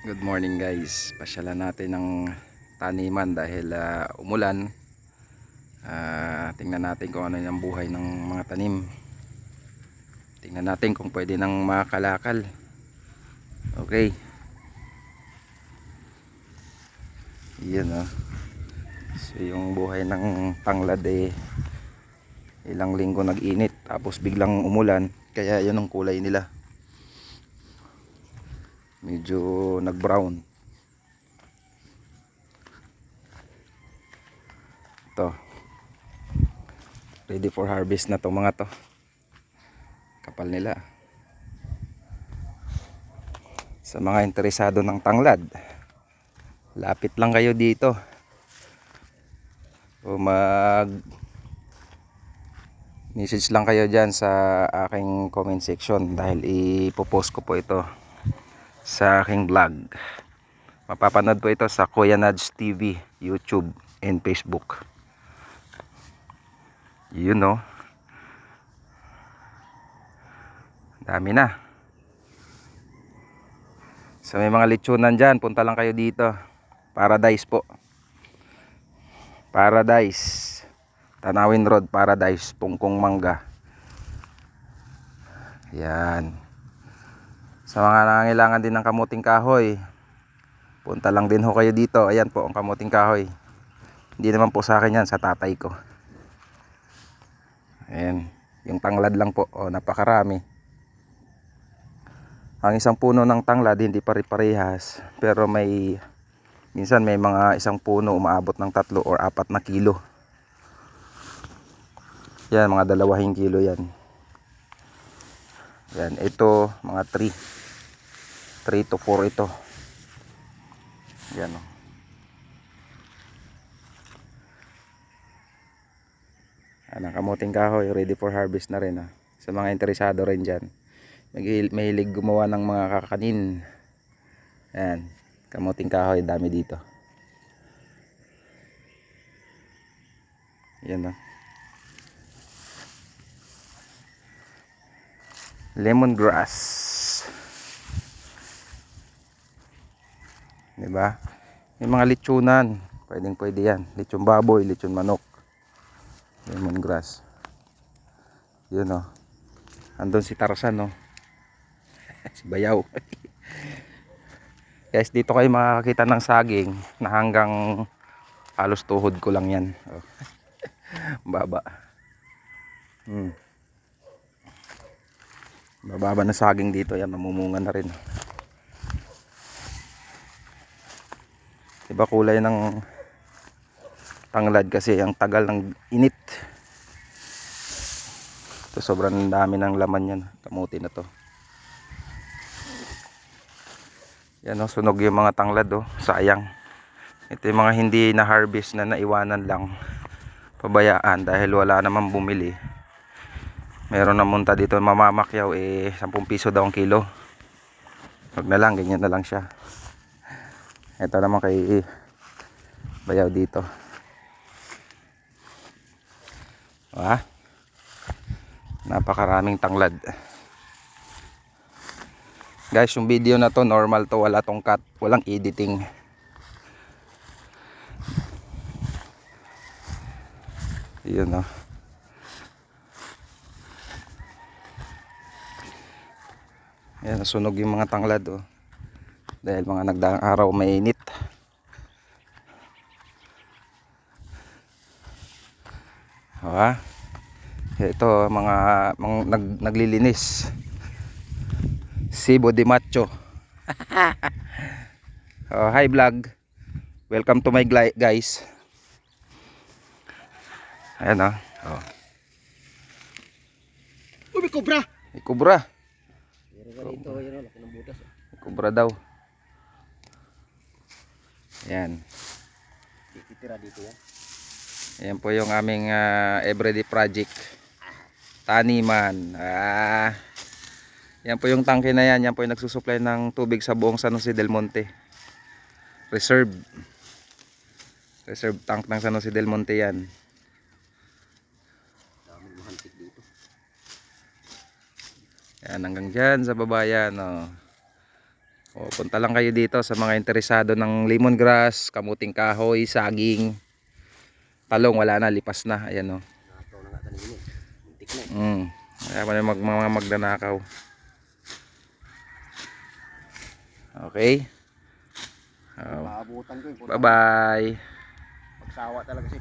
Good morning guys. Pasyalan natin ng taniman dahil umulan. Tingnan natin kung ano yung buhay ng mga tanim. Tingnan natin kung pwede nang makalakal. Okay. Yun oh. So yung buhay ng tanglad ilang linggo nag-init tapos biglang umulan. Kaya yun ang kulay nila. Medyo nag-brown. Ito. Ready for harvest na tong mga to. Kapal nila. Sa mga interesado ng tanglad, lapit lang kayo dito o mag message lang kayo dyan sa aking comment section dahil ipopost ko po ito sa aking vlog. Mapapanood po ito sa Kuya Nads TV, YouTube and Facebook. Yun no, dami na. So may mga lechonan dyan, punta lang kayo dito. Paradise po, Paradise, Tanawin Road, Paradise, Pungkong Mangga. Yan. Sa mga nangangailangan din ng kamuting kahoy, punta lang din ho kayo dito. Ayan po ang kamuting kahoy. Hindi naman po sa akin yan, sa tatay ko. Ayan, yung tanglad lang po. O, napakarami. Ang isang puno ng tanglad hindi pare-parehas, pero minsan may mga isang puno umaabot ng 3 or 4 na kilo. Yan, mga 2 kilo yan. Yan, ito mga 3 to 4 ito. Yan o. Ang kamuting kahoy ready for harvest na rin. Sa mga interesado rin dyan, mahilig gumawa ng mga kakanin. Yan, kamuting kahoy, dami dito. Yan o. Lemongrass. Diba? May mga lechonan, pwede yan. Lechon baboy, lechon manok. Lemongrass. Yun o. Andun si Tarzan o. Si Bayaw. Guys, dito kayo makakakita ng saging na hanggang halos tuhod ko lang yan. Oh. Baba. Bababa na saging dito. Yan, mamumunga na rin. Iba kulay ng tanglad kasi ang tagal ng init. Ito, sobrang dami ng laman yan. Kamuti na to. Yan o, sunog yung mga tanglad o. Sayang. Ito yung mga hindi na harvest na naiwanan lang. Pabayaan dahil wala namang bumili. Meron na munta dito mamamakyaw 10 piso daw ang kilo. Wag na lang, ganyan na lang siya. Ito naman kay Bayaw dito. Napakaraming tanglad. Guys, yung video na to normal to, wala tong cut, walang editing. Yun o. Yan, nasunog yung mga tanglad o. Dahil mga nagdaang araw mainit. Ito mga naglilinis. Sibo de Macho. Hi vlog. Welcome to my guys. Ayan o. Uy, may kobra. May kubra. Dito, yun o, laki ng butas. May kubra daw. Ayan. Titira dito yan. Ayan po yung aming everyday project. Taniman. Yan po yung tangke na yan. Yan po yung nagsusupply ng tubig sa buong San Jose del Monte. Reserve tank ng San Jose del Monte yan. Daming mahantik dito. Yan, hanggang dyan sa baba yan. O, punta lang kayo dito sa mga interesado ng lemongrass, kamuting kahoy, saging, talong, wala na, lipas na. Ayan o. Nakaw na nga tanin yun. Muntik na eh. Kaya pa na mga magnanakaw. Okay. Maabutan ko eh. Bye bye. Pagsawa talaga siya.